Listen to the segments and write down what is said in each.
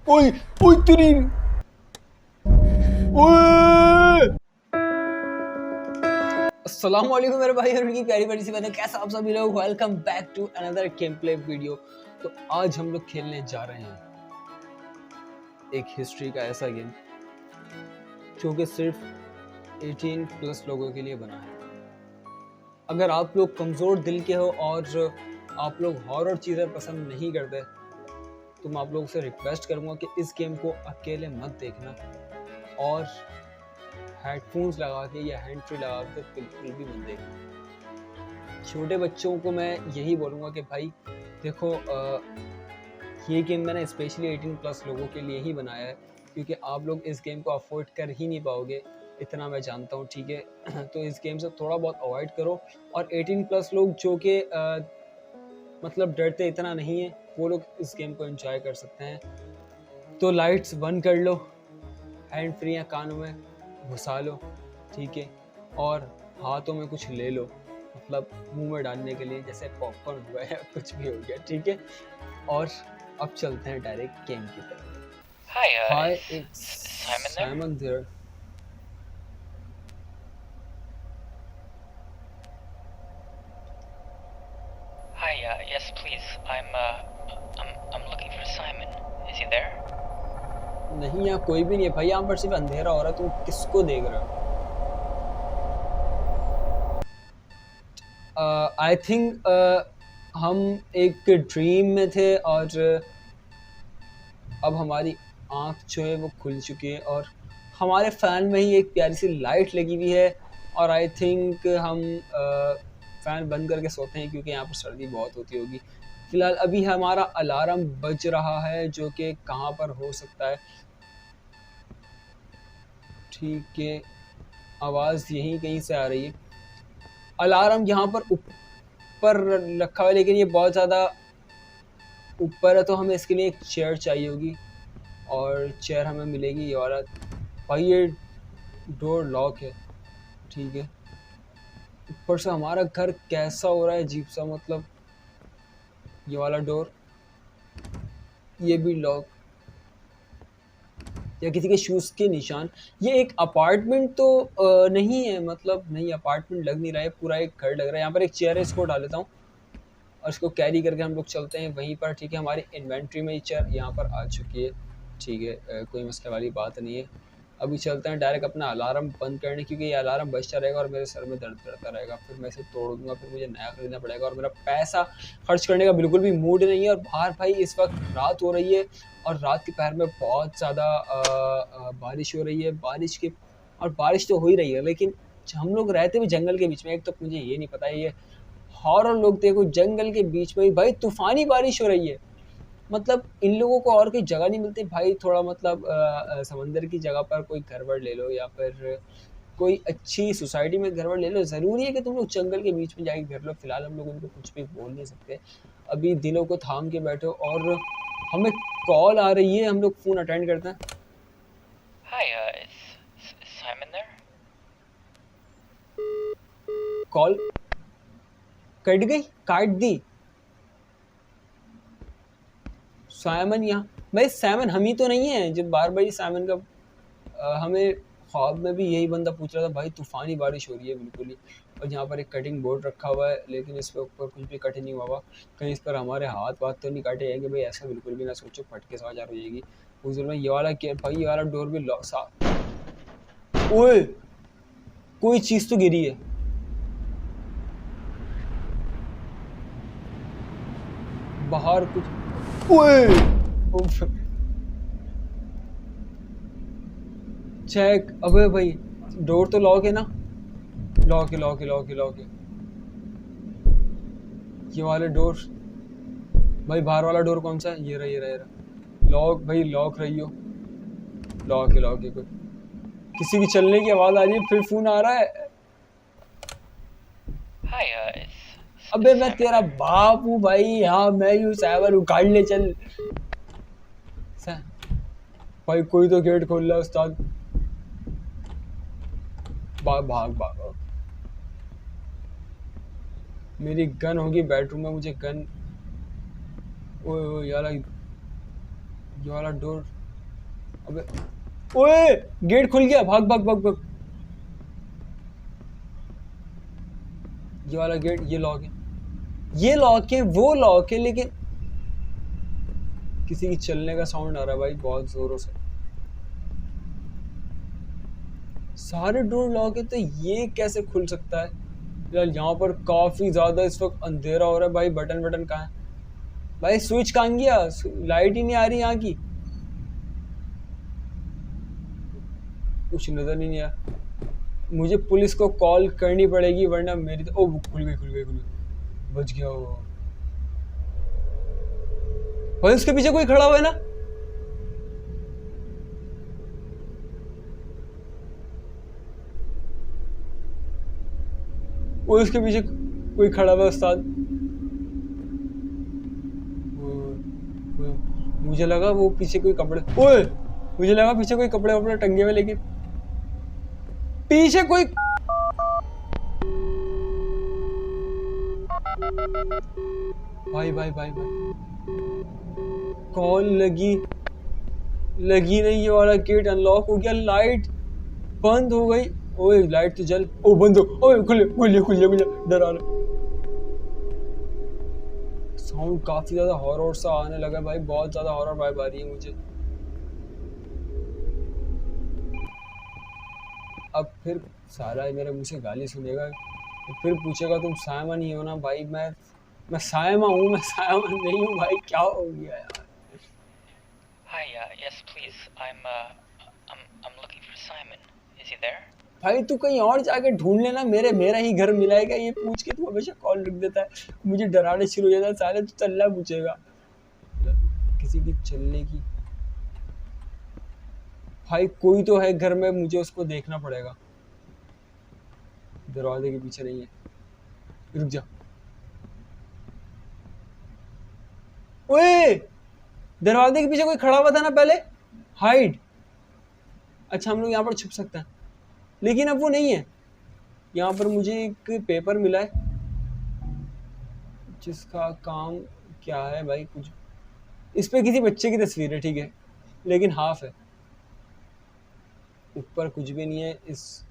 ओए ओए तेरी ओए। अस्सलाम वालेकुम मेरे भाई और उनकी प्यारी प्यारी सी बहनें, कैसा आप सभी लोग। Welcome back to another gameplay video. तो आज हम लोग खेलने जा रहे हैं एक हिस्ट्री का ऐसा गेम जो कि सिर्फ 18 प्लस लोगों के लिए बना है। अगर आप लोग कमज़ोर दिल के हो और आप लोग हॉरर चीज़ें पसंद नहीं करते तो मैं आप लोगों से रिक्वेस्ट करूँगा कि इस गेम को अकेले मत देखना और हेडफोन्स लगा के या हैंड फ्री लगा के बिल्कुल भी मत देखना। छोटे बच्चों को मैं यही बोलूँगा कि भाई देखो, ये गेम मैंने स्पेशली 18 प्लस लोगों के लिए ही बनाया है क्योंकि आप लोग इस गेम को अफोर्ड कर ही नहीं पाओगे, इतना मैं जानता हूँ, ठीक है। तो इस गेम से थोड़ा बहुत अवॉइड करो। और 18 प्लस लोग जो कि मतलब डरते इतना नहीं है, वो लोग इस गेम को एंजॉय कर सकते हैं। तो लाइट्स बंद कर लो, हैंड फ्री या कानों में घुसा लो, ठीक है, और हाथों में कुछ ले लो, मतलब मुंह में डालने के लिए, जैसे पॉपकॉर्न हुआ है कुछ भी हो गया, ठीक है। और अब चलते हैं डायरेक्ट गेम की तरफ। Hi, it's Simon there. Hi, yes, please. I'm looking for Simon. Is he there? नहीं, यहाँ कोई भी नहीं है भाई, यहाँ पर सिर्फ अंधेरा हो रहा है। तुम किसको देख रहे हो? आई थिंक हम एक ड्रीम में थे और अब हमारी आँख जो है वो खुल चुकी है और हमारे फ़ैन में ही एक प्यारी सी लाइट लगी हुई है। और आई थिंक हम फ़ैन बंद करके सोते हैं क्योंकि यहाँ पर सर्दी बहुत होती होगी। फ़िलहाल अभी हमारा अलार्म बज रहा है जो कि कहाँ पर हो सकता है, ठीक है, आवाज़ यहीं कहीं से आ रही है। अलार्म यहाँ पर ऊपर रखा हुआ है लेकिन ये बहुत ज़्यादा ऊपर है, तो हमें इसके लिए एक चेयर चाहिए होगी और चेयर हमें मिलेगी ये वाला। भाई ये डोर लॉक है, ठीक है। ऊपर से हमारा घर कैसा हो रहा है अजीब सा, मतलब ये वाला डोर, ये भी लॉक, या किसी के शूज़ के निशान। ये एक अपार्टमेंट तो नहीं है, मतलब नहीं, अपार्टमेंट लग नहीं रहा है, पूरा एक घर लग रहा है। यहाँ पर एक चेयर है, इसको डाल लेता हूँ और इसको कैरी करके हम लोग चलते हैं वहीं पर, ठीक है। हमारी इन्वेंट्री में ये चेयर यहाँ पर आ चुकी है, ठीक है, कोई मसले वाली बात नहीं है। अभी चलते हैं डायरेक्ट अपना अलार्म बंद करने, क्योंकि ये अलार्म बजता रहेगा और मेरे सर में दर्द करता रहेगा, फिर मैं इसे तोड़ दूँगा, फिर मुझे नया खरीदना पड़ेगा और मेरा पैसा खर्च करने का बिल्कुल भी मूड नहीं है। और बाहर भाई इस वक्त रात हो रही है और रात के पहर में बहुत ज़्यादा बारिश हो रही है। बारिश तो हो ही रही है, लेकिन हम लोग रहते हुए जंगल के बीच में, एक तो मुझे ये नहीं पता है, ये हॉरर लोग देखो जंगल के बीच में भाई तूफानी बारिश हो रही है, मतलब इन लोगों को और कोई जगह नहीं मिलती भाई। थोड़ा मतलब समंदर की जगह पर कोई घर-वर ले लो या फिर कोई अच्छी सोसाइटी में घर-वर ले लो। ज़रूरी है कि तुम लोग जंगल के बीच में जाके घर लो? फिलहाल हम लोग उनको कुछ भी बोल नहीं सकते, अभी दिलों को थाम के बैठो। और हमें कॉल आ रही है, हम लोग फ़ोन अटेंड करते हैं। Hi, is Simon there? Call cut गई, काट दी। साइमन यहाँ, भाई साइमन हम ही तो नहीं है जब बार बार साइमन का हमें ख्वाब में भी यही बंदा पूछ रहा था। भाई तूफ़ानी बारिश हो रही है बिल्कुल ही, और यहाँ पर एक कटिंग बोर्ड रखा हुआ है लेकिन इस पे ऊपर कुछ भी कट नहीं हुआ हुआ। कहीं इस पर हमारे हाथ वाथ तो नहीं काटे जाएंगे भाई, ऐसा बिल्कुल भी ना सोचो, फटके से आवाज़ हो जाएगी। उस में ये वाला क्या भाई, ये वाला डोर भी लॉक सा। ओए कोई चीज़ तो गिरी है, बाहर कुछ। ओए उफ, चेक, अबे भाई डोर तो लॉक है ना? लॉक है, लॉक है, लॉक है, लॉक है। ये वाले डोर भाई, बाहर वाला डोर कौन सा है? ये रहा, ये रहा, ये रहा। लॉक भाई, लॉक रही हो, लॉक है, लॉक है। कोई किसी की चलने की आवाज आ रही है, फिर फोन आ रहा है। Hi, is अबे मैं Simon तेरा there? बाप हूँ भाई, हाँ मैं ही हूँ साइबर, उखाड़ ले चल। भाई कोई तो गेट खोल रहा है उस्ताद, भाग भाग भाग। मेरी गन होगी बेडरूम में, मुझे गन। ओए ओए यार, ये वाला डोर, अबे ओए गेट खुल गया, भाग भाग भाग भाग। ये वाला गेट, ये लॉक है, ये लॉक है, वो लॉक है, लेकिन किसी की चलने का साउंड आ रहा है भाई बहुत जोरों से। सारे डोर लॉक है तो ये कैसे खुल सकता है यार? यहाँ पर काफी ज्यादा इस वक्त अंधेरा हो रहा है भाई। बटन बटन कहाँ है भाई? स्विच कहाँ गया? लाइट ही नहीं आ रही यहाँ की, कुछ नजर ही नहीं आ। मुझे पुलिस को कॉल करनी पड़ेगी वरना मेरी तो ओ खुल गई खुल गई खुल गई, बच गया वो भाई। उसके पीछे कोई खड़ा हुआ है ना? वो उसके पीछे कोई खड़ा हुआ है उस्ताद। मुझे लगा वो पीछे कोई कपड़े, ओए मुझे लगा पीछे कोई कपड़े वपड़े टंगे हुए, लेकिन पीछे कोई भाई भाई भाई भाई कॉल लगी नहीं। ये वाला गेट अनलॉक हो गया, लाइट बंद हो गई। ओए लाइट तो जल, ओ बंद हो, ओए खुले खुले खुले खुले, डरा रहा। साउंड काफी ज्यादा हॉरर सा आने लगा भाई, बहुत ज्यादा हॉरर वाइब आ रही है मुझे। अब फिर सारा मेरे मुंह से गाली सुनेगा, फिर पूछेगा तुम सायमा नहीं हो ना भाई? मैं सायमा हूँ, मैं सायमा नहीं हूँ भाई। क्या हो गया यार? Hi, yes, please. I'm looking for Simon. Is he there? भाई तू कहीं और जाके ढूंढ लेना, मेरा ही घर मिलाएगा ये पूछ के तू हमेशा कॉल रख देता है, मुझे डराने शुरू हो जाता है। साले तू चलना पूछेगा किसी की चलने की। भाई कोई तो है घर में, मुझे उसको देखना पड़ेगा। दरवाजे के पीछे नहीं है, रुक जा। ओए दरवाजे के पीछे कोई खड़ा हुआ था ना पहले, हाइड। अच्छा हम लोग यहाँ पर छुप सकते हैं, लेकिन अब वो नहीं है। यहाँ पर मुझे एक पेपर मिला है जिसका काम क्या है भाई, कुछ इस पे किसी बच्चे की तस्वीर है, ठीक है, लेकिन हाफ है, ऊपर कुछ भी नहीं है। इस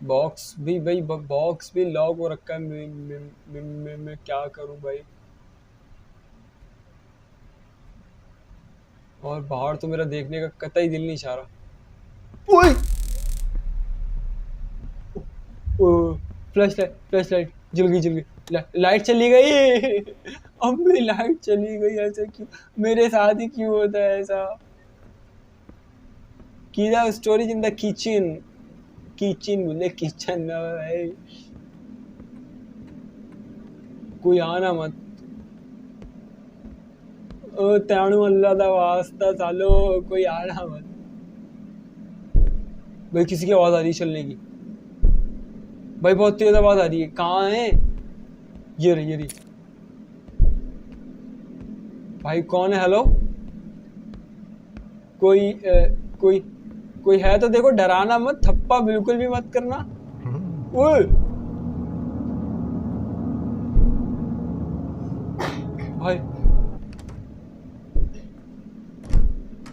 बॉक्स भी भाई, बॉक्स भी लॉक हो रखा है। मैं क्या करूं भाई? और बाहर तो मेरा देखने का कतई दिल नहीं चाह रहा। ओए फ्लैश लाइट जल गई, लाइट चली गई। अब मेरी लाइट चली गई, ऐसा क्यों? मेरे साथ ही क्यों होता है ऐसा? कीड़ा स्टोरेज इन द किचन बोले, किचन ना भाई। कोई आना मत, ओ ताणु अल्लाह दा वास्ता सालो, कोई आना मत भाई। किसी की आवाज आ रही है चलने की भाई, बहुत तेज आवाज आ रही है। कहाँ है? ये रही भाई। कौन है? हेलो, कोई है तो देखो, डराना मत, थप्पा बिल्कुल भी मत करना। ओए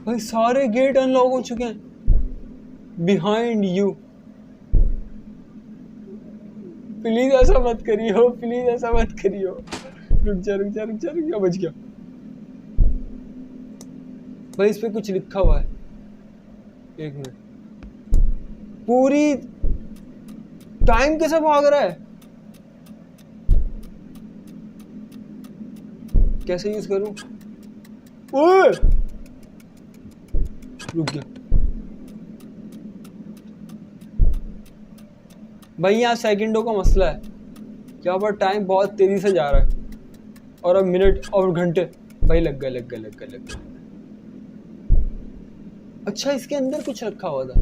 भाई सारे गेट अनलॉक हो चुके हैं बिहाइंड यू। प्लीज ऐसा मत करियो, प्लीज ऐसा मत करियो। रुक जा, बच गया भाई। इस पे कुछ लिखा हुआ है, एक मिनट। पूरी टाइम कैसे भाग रहा है? कैसे यूज करूं? ओए रुक गया भाई। यहाँ सेकंडों का मसला है, यहाँ पर टाइम बहुत तेजी से जा रहा है, और अब मिनट और घंटे भाई लग गए। अच्छा इसके अंदर कुछ रखा हुआ था,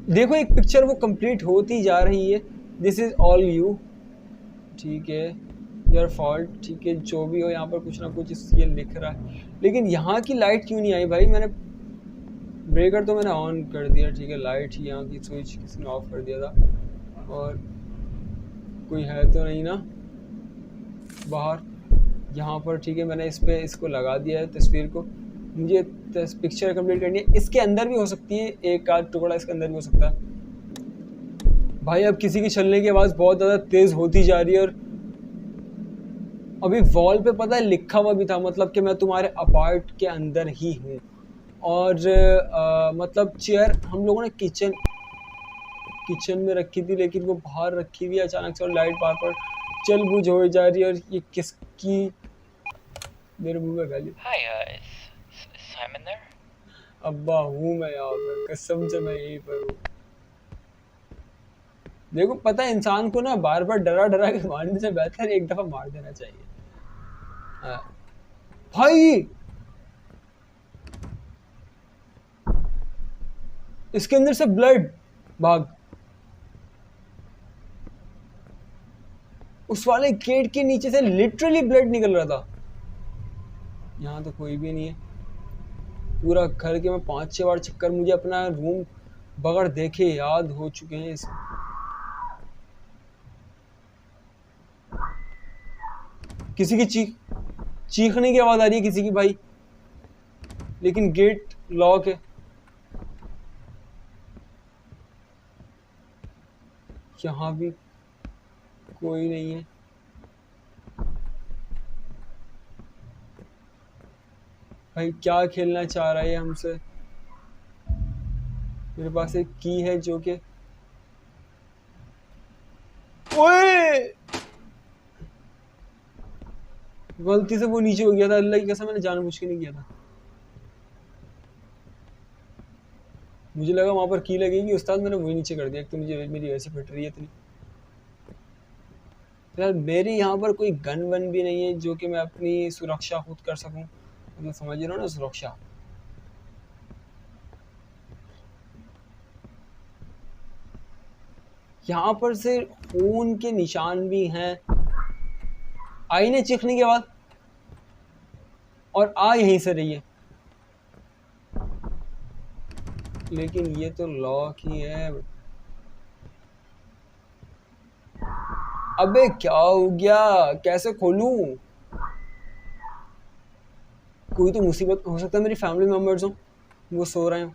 देखो एक पिक्चर वो कंप्लीट होती जा रही है। दिस इज ऑल यू, ठीक है, योर फॉल्ट, ठीक है, जो भी हो। यहाँ पर कुछ ना कुछ ये लिख रहा है, लेकिन यहाँ की लाइट क्यों नहीं आई भाई? मैंने ब्रेकर तो मैंने ऑन कर दिया, ठीक है, लाइट ही यहाँ की स्विच किसी ने ऑफ कर दिया था। और कोई है तो नहीं ना बाहर? यहाँ पर ठीक है, मैंने इस पे इसको लगा दिया है तस्वीर को। मुझे पिक्चर कंप्लीट करनी है। इसके अंदर भी हो सकती है, एक आध टुकड़ा इसके अंदर भी हो सकता है। भाई अब किसी की चलने की आवाज़ बहुत ज़्यादा तेज़ होती जा रही है, और अभी वॉल पे पता है लिखा हुआ भी था, मतलब कि मैं तुम्हारे अपार्ट के अंदर ही हूँ। और मतलब चेयर हम लोगों ने किचन में रखी थी, लेकिन वो बाहर रखी हुई अचानक से, और लाइट बार बार चल बुझ हो जा रही है। और ये किसकी, मेरे मुंह में गाली। Hi, is Simon there? अब्बा हूँ मैं यहाँ पर, कसम से मैं यहीं पर हूँ। देखो पता है, इंसान को ना बार बार डरा डरा के मारने से बेहतर एक दफा मार देना चाहिए। भाई इसके अंदर से ब्लड, भाग। उस वाले गेट के नीचे से लिटरली ब्लड निकल रहा था। यहाँ तो कोई भी नहीं है। पूरा घर के मैं 5-6 बार चक्कर मुझे अपना रूम बगैर देखे याद हो चुके हैं। किसी की चीखने की आवाज आ रही है किसी की भाई, लेकिन गेट लॉक है। यहाँ भी कोई नहीं है। भाई क्या खेलना चाह रहा है हमसे? मेरे पास एक की है जो कि, ओए गलती से वो नीचे हो गया था। अल्लाह की कसम मैंने जानबूझ के नहीं किया था। मुझे लगा वहां पर की लगेगी उस्ताद, मैंने वही नीचे कर दिया। एक तो मुझे मेरी वैसे फिट रही है इतनी। यार मेरी यहाँ पर कोई गन वन भी नहीं है जो कि मैं अपनी सुरक्षा खुद कर सकूं। मतलब समझ रहे हो ना, सुरक्षा। यहाँ पर से खून के निशान भी हैं। आई ने चीखने के बाद, और आ यहीं से रही है। लेकिन ये तो लॉक ही है। अबे क्या हो गया, कैसे खोलूं? कोई तो मुसीबत हो सकता है, मेरी फैमिली मेंबर्स हो, वो सो रहे हो।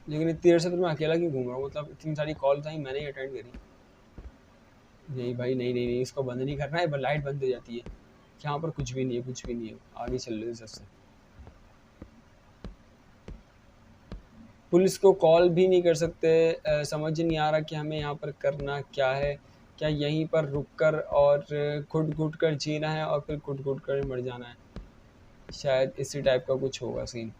लेकिन इतनी देर से तो मैं अकेला क्यों घूम रहा हूँ? मतलब इतनी सारी कॉल्स आई, मैंने ही अटेंड करी। नहीं भाई नहीं नहीं नहीं, इसको बंद नहीं करना है। लाइट बंद हो जाती है। यहाँ पर कुछ भी नहीं है, कुछ भी नहीं है। आगे चल रहे सबसे। पुलिस को कॉल भी नहीं कर सकते। समझ नहीं आ रहा कि हमें यहाँ पर करना क्या है। क्या यहीं पर रुककर और घुट घुट कर जीना है और फिर घुट घुट कर मर जाना है? शायद इसी टाइप का कुछ होगा सीन।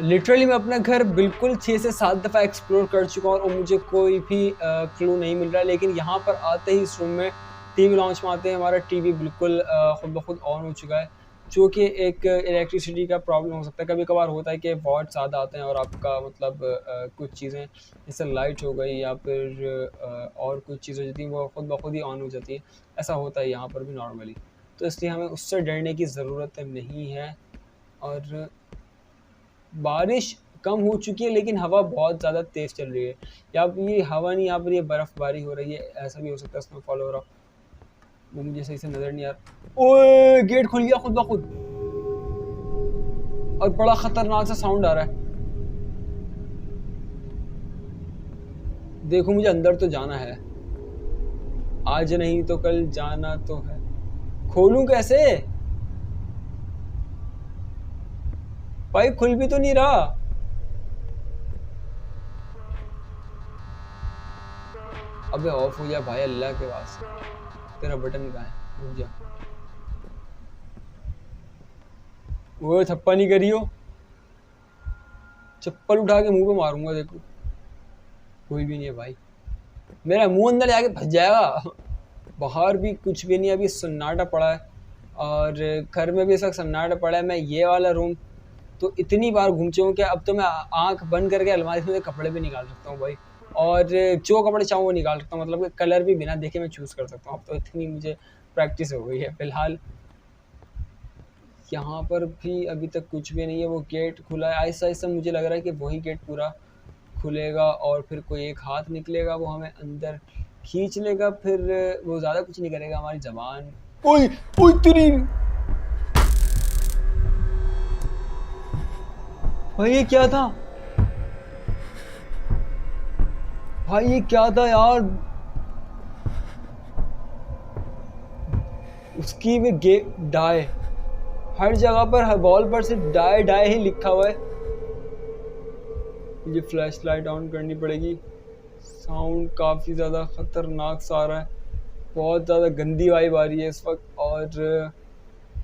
लिटरली मैं अपना घर बिल्कुल 6 से 7 दफ़ा एक्सप्लोर कर चुका हूँ और मुझे कोई भी क्लू नहीं मिल रहा। लेकिन यहाँ पर आते ही इस रूम में टीवी लॉन्च में आते हैं, हमारा टीवी बिल्कुल खुद ब खुद ऑन हो चुका है, जो कि एक इलेक्ट्रिसिटी का प्रॉब्लम हो सकता है। कभी कभार होता है कि वॉट ज़्यादा आते हैं और आपका मतलब कुछ चीज़ें जैसे लाइट हो गई या फिर और कुछ चीज़ें जो थी वो खुद ब खुद ही ऑन हो जाती है। ऐसा होता है यहाँ पर भी नॉर्मली, तो इसलिए हमें उससे डरने की ज़रूरत नहीं है। और बारिश कम हो चुकी है लेकिन हवा बहुत ज़्यादा तेज़ चल रही है। या ये हवा नहीं, यहाँ पर ये बर्फ़बारी हो रही है, ऐसा भी हो सकता है स्नोफॉल हो रहा, वो मुझे सही से नज़र नहीं आ रहा। ओए गेट खुल गया खुद ब खुद और बड़ा ख़तरनाक सा साउंड आ रहा है। देखो मुझे अंदर तो जाना है, आज नहीं तो कल जाना तो है। खोलूं कैसे भाई? खुल भी तो नहीं रहा। अबे ऑफ हो गया भाई, अल्लाह के वास्ते तेरा बटन कहाँ है? रुक जा। वो थप्पा नहीं करी हो, चप्पल उठा के मुंह पे मारूंगा। देखो कोई भी नहीं है भाई, मेरा मुंह अंदर जाके फंस जाएगा। बाहर भी कुछ भी नहीं है, अभी सन्नाटा पड़ा है और घर में भी इस वक्त सन्नाटा पड़ा है। मैं ये वाला रूम तो इतनी बार घूम चुका हूँ कि अब तो मैं आंख बंद करके अलमारी से कपड़े भी निकाल सकता हूँ भाई, और जो कपड़े चाहूँ वो निकाल सकता हूँ। मतलब कि कलर भी बिना देखे मैं चूज़ कर सकता हूँ। अब तो इतनी मुझे प्रैक्टिस हो गई है। फ़िलहाल यहाँ पर भी अभी तक कुछ भी नहीं है। वो गेट खुला है, आहिस्ता आहिस्ता मुझे लग रहा है कि वही गेट पूरा खुलेगा और फिर कोई एक हाथ निकलेगा, वो हमें अंदर खींच लेगा। फिर वो ज़्यादा कुछ नहीं करेगा, हमारी ज़बान। ओए ओए तेरी भाई ये क्या था? भाई ये क्या था यार? उसकी भी डाई, हर जगह पर वॉल पर सिर्फ डाई डाई ही लिखा हुआ है। ये फ्लैश लाइट ऑन करनी पड़ेगी। साउंड काफी ज्यादा खतरनाक सा आ रहा है, बहुत ज्यादा गंदी वाइब आ रही है इस वक्त। और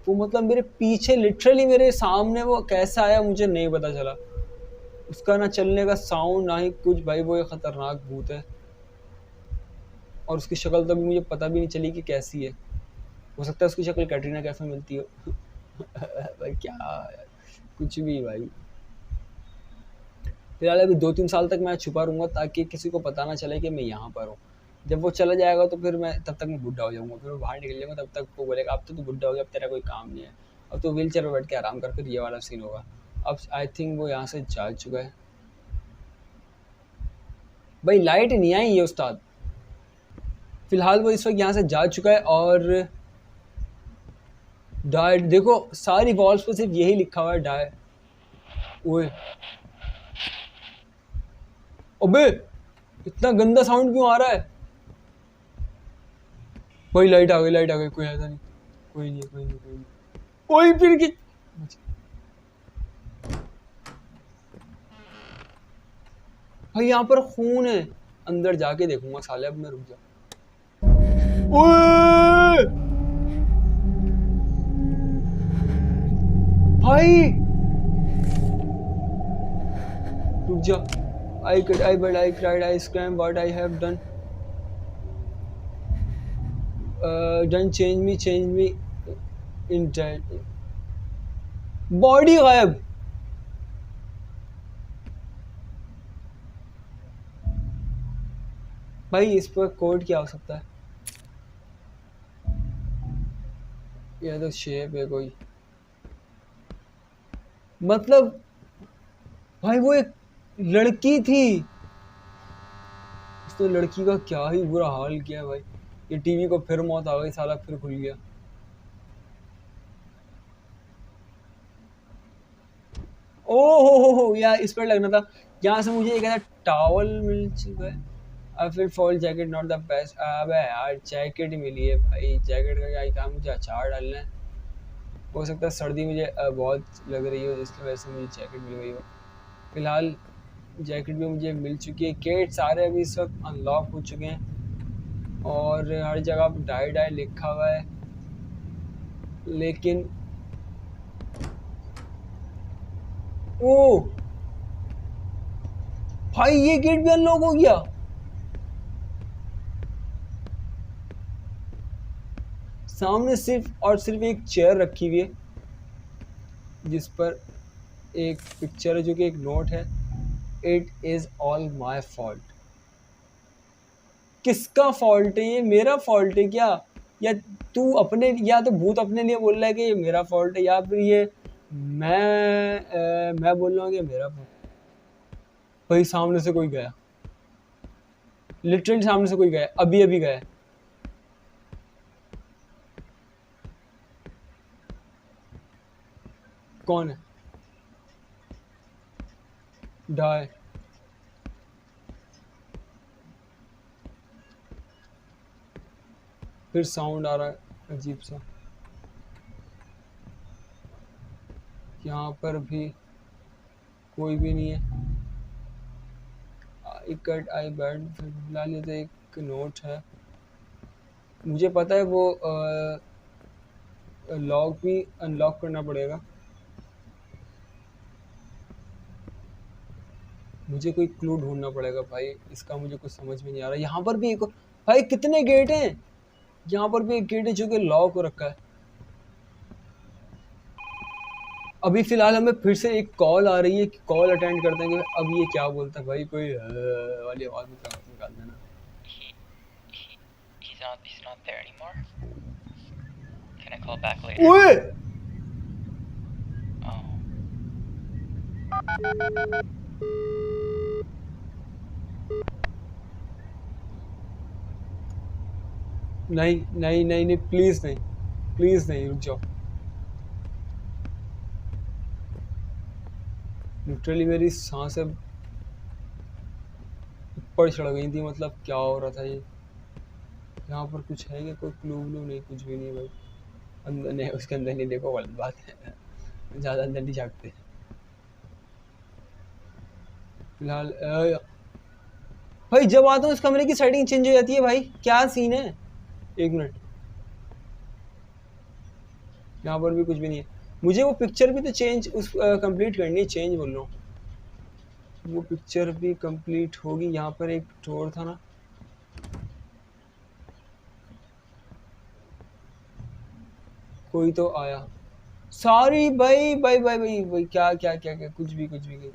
वो मतलब मेरे पीछे लिटरली मेरे सामने वो कैसा आया मुझे नहीं पता चला। उसका ना चलने का साउंड ना ही कुछ। भाई वो एक खतरनाक भूत है, और उसकी शक्ल तो अभी मुझे पता भी नहीं चली कि कैसी है। हो सकता है उसकी शक्ल कैटरीना कैफ में मिलती हो। भाई क्या कुछ भी भाई। फिलहाल अभी 2-3 साल तक मैं छुपा रहूँगा ताकि किसी को पता ना चले कि मैं यहाँ पर हूँ। जब वो चला जाएगा तो फिर मैं तब तक मैं बुढ़ा हो जाऊँगा, फिर मैं बाहर निकल जाऊँगा, तब तक वो बोलेगा अब तो तू बुढ़ा हो गया, अब तेरा कोई काम नहीं है, अब तो व्हील चेयर पर बैठ के आराम कर। फिर ये वाला सीन होगा। अब आई थिंक वो यहाँ से जा चुका है। भाई लाइट नहीं आई है उस्ताद। फिलहाल वो इस वक्त यहाँ से जा चुका है। और डाई देखो, सारी वॉल्स पर सिर्फ यही लिखा हुआ है, डाई। ओए अबे इतना गंदा साउंड क्यों आ रहा है? भाई लाइट आ गई, लाइट आ गई। कोई ऐसा नहीं, कोई नहीं, कोई नहीं, कोई नहीं। ओए फिर की भाई यहाँ पर खून है। अंदर जाके देखूंगा साले, अब मैं रुक जा। ओए भाई रुक जा। I but I cried, I screamed, what I have done. Done change me in dead. Body गायब। भाई इस पर कोड क्या हो सकता है? ये तो शेप है कोई। मतलब भाई वो एक लड़की थी, उसने लड़की का क्या ही बुरा हाल किया भाई। ये टीवी को फिर मौत आ गई, साला फिर खुल गया। ओ हो यार, इस पर लगना था। यहाँ से मुझे एक ऐसा टॉवल मिल चुका है। अब फिर fall jacket not the best. अबे यार जैकेट ही मिली है भाई, जैकेट का क्या ही काम, मुझे अचार डालना है। हो सकता है सर्दी मुझे बहुत लग रही हो, जिसकी वजह से मुझे जैकेट मिल गई हो। फिलहाल जैकेट भी मुझे मिल चुकी है। गेट सारे अभी इस वक्त अनलॉक हो चुके हैं और हर जगह डाई डाई लिखा हुआ है। लेकिन ओ भाई ये गेट भी अनलॉक हो गया। सामने सिर्फ और सिर्फ एक चेयर रखी हुई है जिस पर एक पिक्चर है जो कि एक नोट है, it is all my fault. किसका फॉल्ट है ये? मेरा फॉल्ट है क्या? या तू अपने, या तो भूत अपने लिए बोल रहा है कि ये मेरा फॉल्ट है, या फिर ये मैं बोल रहा हूँ कि मेरा फॉल्ट। भाई सामने से कोई गया, लिटरली सामने से कोई गया, अभी अभी गया। कौन है? डाय। फिर साउंड आ रहा है अजीब सा। यहाँ पर भी कोई भी नहीं है। I cut I bad. फिलहाल ये तो एक नोट है। मुझे पता है वो लॉक भी अनलॉक करना पड़ेगा। मुझे कोई क्लू ढूंढना पड़ेगा भाई, इसका मुझे कुछ समझ में नहीं आ रहा। यहाँ पर भी एक, भाई कितने गेट हैं? यहाँ पर भी एक गेट है जो कि लॉक हो रखा है। अभी फिलहाल हमें फिर से एक कॉल आ रही है कि कॉल अटेंड करते हैं। अब ये क्या बोलता है भाई, कोई वाली आवाज निकाल देना। He's not there anymore. Can I call back later? ओए Oh. नहीं नहीं नहीं नहीं, प्लीज नहीं, प्लीज नहीं, रुक जाओ। लिटरली मेरी सांसें ऊपर चढ़ गई थी। मतलब क्या हो रहा था ये? यहाँ पर कुछ है क्या? कोई क्लू व्लू नहीं, कुछ भी नहीं भाई। अंदर नहीं, उसके अंदर नहीं, देखो गलत बात है। ज़्यादा अंदर नहीं झाँकते फिलहाल। भाई जब आता हूँ इस कमरे की सेटिंग चेंज हो जाती है भाई, क्या सीन है? एक मिनट, यहाँ पर भी कुछ भी नहीं है। मुझे वो पिक्चर भी तो चेंज उस कंप्लीट करनी है, चेंज बोल रहा हूँ। वो पिक्चर भी कंप्लीट होगी। यहाँ पर एक डोर था ना, कोई तो आया। सारी भाई भाई भाई भाई भाई क्या क्या क्या क्या, कुछ भी कुछ भी।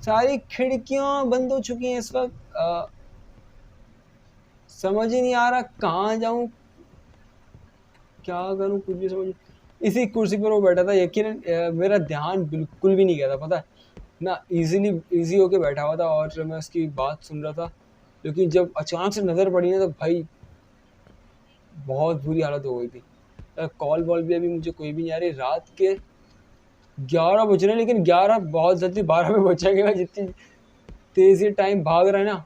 सारी खिड़कियां बंद हो चुकी हैं इस वक्त। समझ ही नहीं आ रहा कहाँ जाऊं, क्या करूं, कुछ भी समझ। इसी कुर्सी पर वो बैठा था, यकीनन मेरा ध्यान बिल्कुल भी नहीं गया था, पता है ना। इजी होके बैठा हुआ था और मैं उसकी बात सुन रहा था। लेकिन जब अचानक से नज़र पड़ी ना, तो भाई बहुत बुरी हालत हो गई थी। कॉल वॉल भी अभी मुझे कोई भी नहीं आ रही। रात के 11 बज रहे हैं, लेकिन 11 बहुत जल्दी 12 में बचेगा। जितनी तेजी टाइम भाग रहा है ना।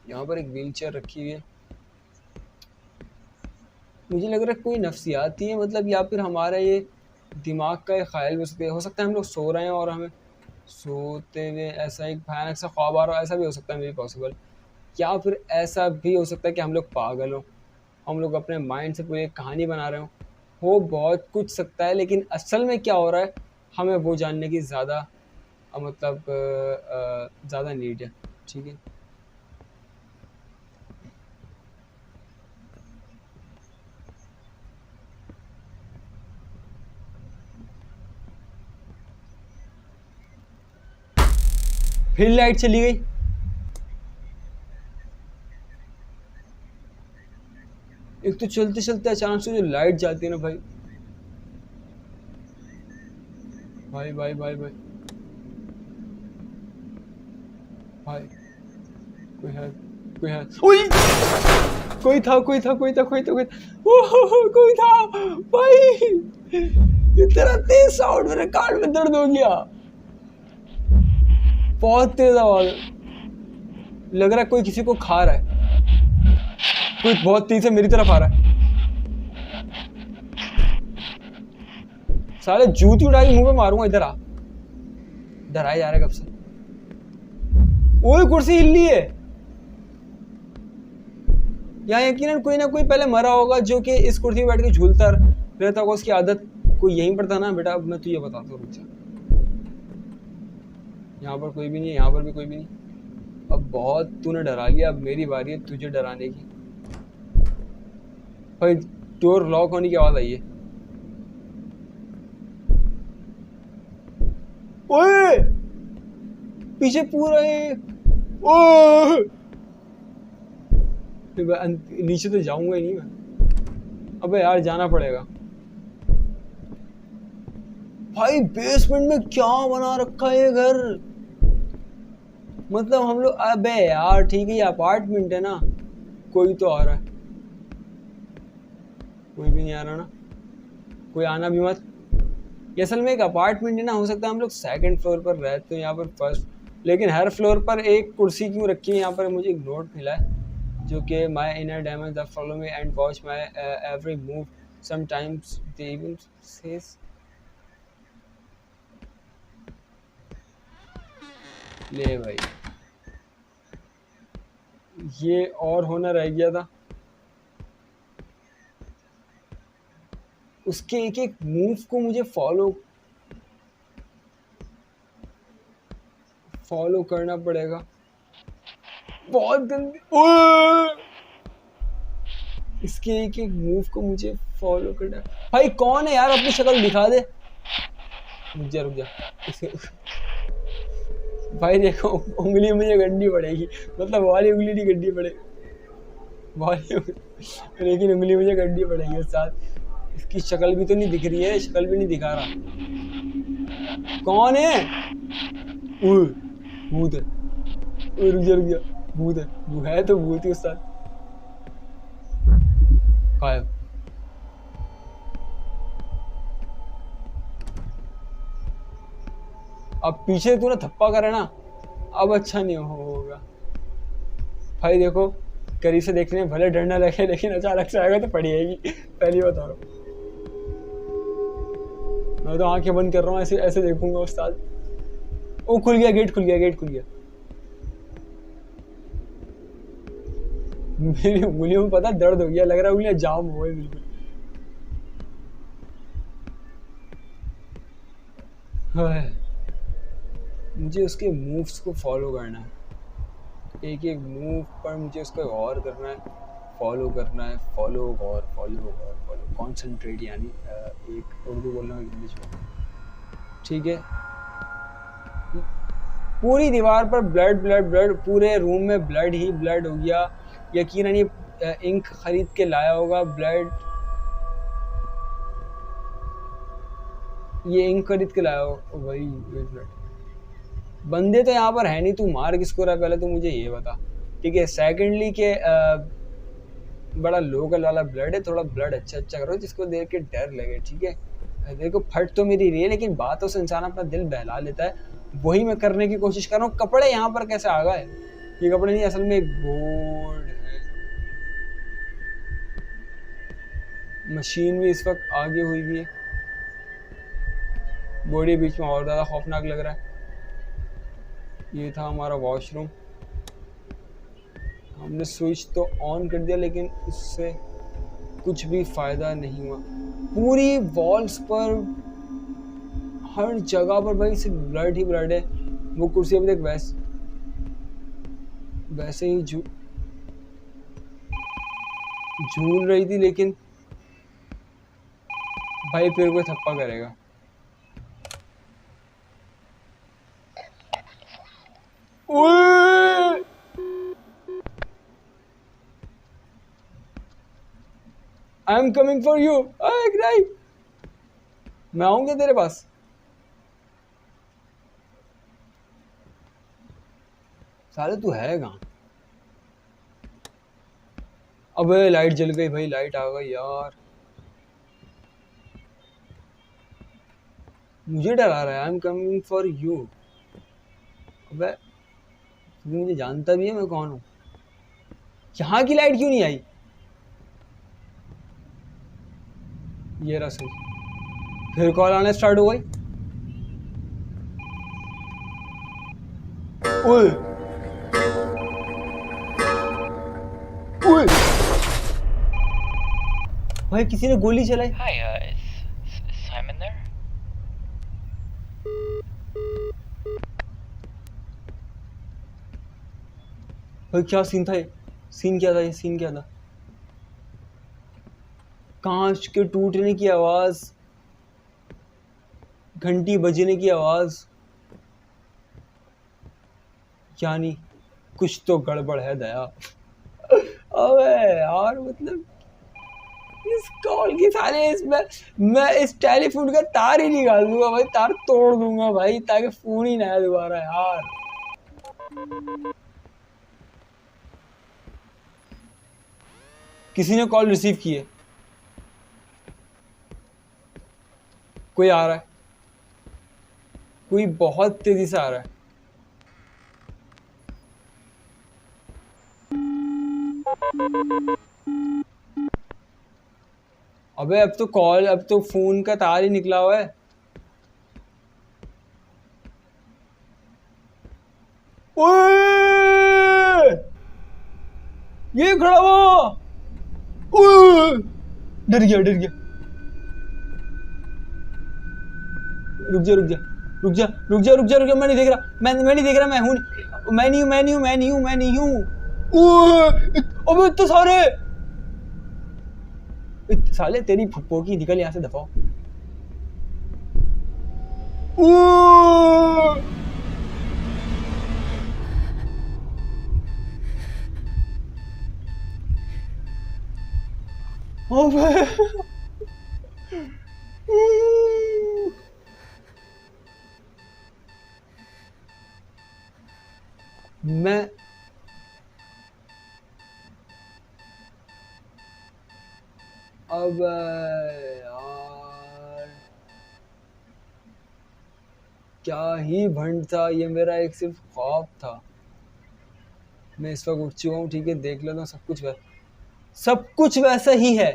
यहाँ पर एक व्हीलचेयर रखी हुई है। मुझे लग रहा है कोई नफ्सियाती है, मतलब या फिर हमारा ये दिमाग का एक ख्याल हो सकता है। हम लोग सो रहे हैं और हमें सोते हुए ऐसा एक भयानक सा ख्वाब आ रहा है, ऐसा भी हो सकता है, मेरी पॉसिबल। या फिर ऐसा भी हो सकता है कि हम लोग पागल हो, हम लोग अपने माइंड से पूरी एक कहानी बना रहे हो बहुत कुछ सकता है। लेकिन असल में क्या हो रहा है, हमें वो जानने की ज़्यादा मतलब ज़्यादा नीड है। ठीक है, फिर लाइट चली गई। एक तो चलते चलते अचानक से जो लाइट जाती है ना भाई, भाई भाई भाई भाई भाई, कोई है, कोई है। उई! कोई था कोई था कोई था कोई था कोई था, ओह कोई था भाई। इतना तेज साउंड, मेरे कान में दर्द हो गया। बहुत तेज आवाज, लग रहा है कोई किसी को खा रहा है। कोई बहुत तेज से मेरी तरफ आ रहा है। साले जूती उड़ा के मुंह पे मारूंगा। इधर आ, इधर आ जा रहा है कब से। ओए कुर्सी हिल रही है। यहाँ यकीनन कोई ना कोई पहले मरा होगा, जो कि इस कुर्सी में बैठ के झूलता रहता होगा। उसकी आदत कोई यहीं पर था ना बेटा। अब मैं तुझे बताता हूँ, रुक जा। यहाँ पर कोई भी नहीं है, यहाँ पर भी कोई भी नहीं। अब बहुत तूने डरा लिया, अब मेरी बारी है तुझे डराने की। भाई डोर लॉक होने की आवाज आई है। ओए पीछे पूरा है। ओह नीचे तो जाऊंगा ही नहीं मैं। अबे यार जाना पड़ेगा। भाई बेसमेंट में क्या बना रखा है ये घर? मतलब हम लोग, अबे यार ठीक है ये अपार्टमेंट है ना। कोई तो आ रहा है, कोई भी नहीं आ रहा ना। कोई आना भी मत। ये असल में एक अपार्टमेंट है ना, हो सकता है हम लोग सेकंड फ्लोर पर रहते हैं, यहाँ पर फर्स्ट। लेकिन हर फ्लोर पर एक कुर्सी क्यों रखी है? यहाँ पर मुझे एक नोट मिला है, जो कि my inner demon the follow me and watch my every move sometimes they even says. ले भाई, ये और होना रह गया था। उसके एक एक मूव को मुझे फॉलो करना पड़ेगा। बहुत गंदी। इसके एक एक मूव को मुझे फॉलो करना। भाई कौन है यार, अपनी शक्ल दिखा दे। रुक जा रुक जा। भाई देखो उंगली मुझे गंदी पड़ेगी, मतलब वाली उंगली नहीं गंदी पड़ेगी, लेकिन उंगली मुझे गंदी पड़ेगी उस साथ। इसकी शक्ल भी तो नहीं दिख रही है, शक्ल भी नहीं दिखा रहा। कौन है? भूत है। रुक जा, भूत है। वो है तो भूत ही उस साथ। गायब। अब पीछे तूने थप्पा करा ना, अब अच्छा नहीं होगा भाई। देखो करीब से देखने में भले डर ना लगे, लेकिन अचानक से आएगा तो पड़ी जाएगी, पहली बता रहा हूँ। मैं तो आंखें बंद कर रहा हूँ, ऐसे ऐसे देखूंगा उस्ताद। ओ खुल गया गेट, खुल गया गेट, खुल गया। मेरी उंगलियों में पता दर्द हो गया, लग रहा है उंगलियां जाम हो गई बिल्कुल। मुझे उसके मूव्स को फॉलो करना है, एक एक मूव पर मुझे उसका गौर करना है, फॉलो करना है, फॉलो गौर, फॉलो गौर, फॉलो कॉन्सेंट्रेट, यानी एक उर्दू बोलना है इंग्लिश में, ठीक है। पूरी दीवार पर ब्लड ब्लड ब्लड, पूरे रूम में ब्लड ही ब्लड हो गया। यकीनन ये इंक खरीद के लाया होगा ब्लड, ये इंक खरीद के लाया हो भाई। ब्लड बंदे तो यहाँ पर है नहीं, तू मार किसको रहा पहले तो मुझे ये बता, ठीक है। सेकेंडली के बड़ा लोकल वाला ब्लड है, थोड़ा ब्लड अच्छा अच्छा करो जिसको देख के डर लगे, ठीक है। देखो फट तो मेरी रही है, लेकिन बातों से इंसान अपना दिल बहला लेता है, वही मैं करने की कोशिश कर रहा हूँ। कपड़े यहाँ पर कैसे आ गए? ये कपड़े नहीं, असल में एक बोर्ड है। मशीन भी इस वक्त आगे हुई भी है, बॉडी बीच में और ज्यादा खौफनाक लग रहा है। ये था हमारा वॉशरूम, हमने स्विच तो ऑन कर दिया लेकिन उससे कुछ भी फायदा नहीं हुआ। पूरी वॉल्स पर, हर जगह पर भाई सिर्फ ब्लड ही ब्लड है। वो कुर्सी अभी तक वैसे ही झूल रही थी, लेकिन भाई फिर कोई थप्पा करेगा। I am coming for you. नहीं, मैं आऊंगा तेरे पास। साले तू है कहाँ? अबे लाइट जल गई भाई, लाइट आ गई यार, मुझे डरा रहा है। I am coming for you. अबे तू मुझे जानता भी है मैं कौन हूँ? यहाँ की लाइट क्यों नहीं आई? ये रहा सही, फिर कॉल आना स्टार्ट हो गई। ओए ओए भाई किसी ने गोली चलाई। Hi, is Simon there? भाई क्या सीन था ये? सीन क्या था ये? सीन क्या था? कांच के टूटने की आवाज, घंटी बजने की आवाज, यानी कुछ तो गड़बड़ है दया। अबे यार मतलब इस कॉल की साले, इसमें मैं इस टेलीफोन का तार ही निकाल दूंगा भाई, तार तोड़ दूंगा भाई, ताकि फोन ही ना आए दोबारा यार। किसी ने कॉल रिसीव की है, कोई आ रहा है, कोई बहुत तेजी से आ रहा है। अबे अब तो कॉल, अब तो फोन का तार ही निकला हुआ है। ओए! ये खड़ा हुआ, ओए! डर गया डर गया। रुक जा रुक जा रुक जा रुक जा रुक जा रुक जा, मैं नहीं देख रहा, मैं नहीं देख रहा, मैं हूँ, मैं नहीं हूँ, मैं नहीं हूँ, मैं नहीं हूँ, मैं नहीं हूँ। अबे इतने सारे, साले तेरी फुप्पो की, निकल यहाँ से, दफा। अबे मैं अब यार क्या ही भंड था ये, मेरा एक सिर्फ ख्वाब था। मैं इस वक्त उठ चुका हूँ, ठीक है, देख लेता हूँ सब कुछ वैसा ही है।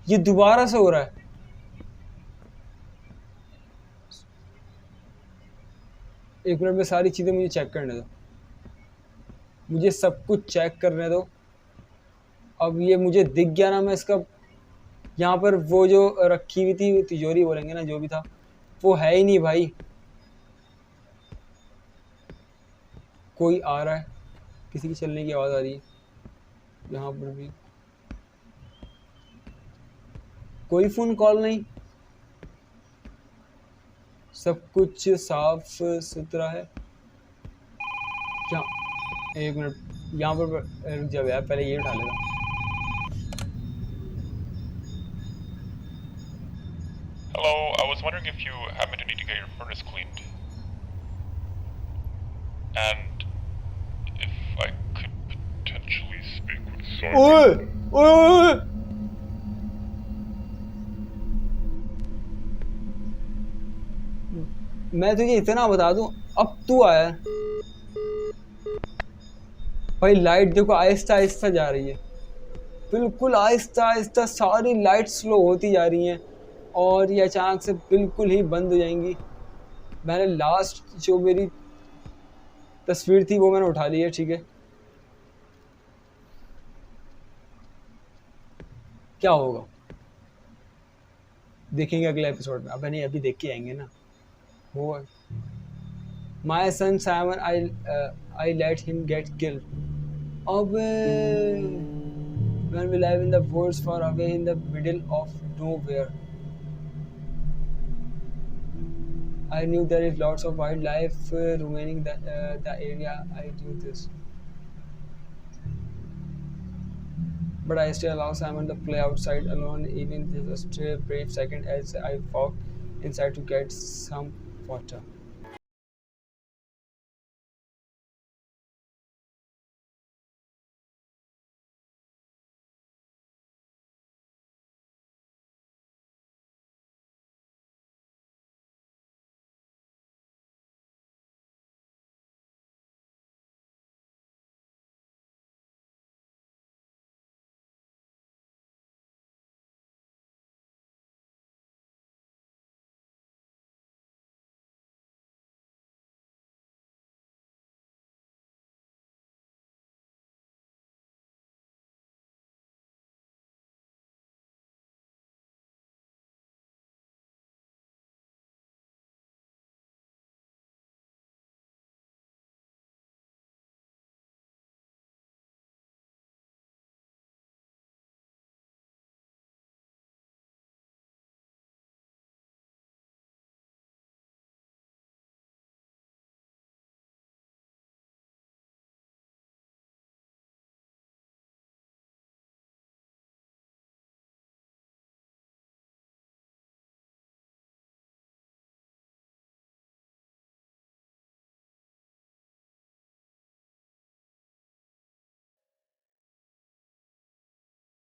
ये दोबारा से हो रहा है। एक मिनट में सारी चीजें मुझे चेक करने दो, मुझे सब कुछ चेक करने दो। अब ये मुझे दिख गया ना, मैं इसका यहाँ पर वो जो रखी हुई थी तिजोरी बोलेंगे ना, जो भी था वो है ही नहीं भाई। कोई आ रहा है, किसी की चलने की आवाज आ रही है यहाँ पर भी। कोई फोन कॉल नहीं, सब कुछ साफ सुथरा है। क्या, एक मिनट यहाँ पर रुक जाओ यार, पहले ये उठा लेगा। Hello, I was wondering if you happen to need to get your furnace cleaned. And if I could potentially speak with ओए Simon. ओए, मैं तुझे इतना बता दूं, अब तू आया भाई। लाइट देखो आहिस्ता आहिस्ता जा रही है, बिल्कुल आहिस्ता आहिस्ता सारी लाइट स्लो होती जा रही हैं और ये अचानक से बिल्कुल ही बंद हो जाएंगी। मैंने लास्ट जो मेरी तस्वीर थी वो मैंने उठा ली है, ठीक है। क्या होगा देखेंगे अगले एपिसोड में। अब नहीं, अभी देख के आएंगे ना। होगा my son Simon, I let him get killed. अब when we live in the woods far away in the middle of nowhere. I knew there is lots of wildlife remaining the area I do this. But I still allow Simon to play outside alone even just a brave second as I walk inside to get some water.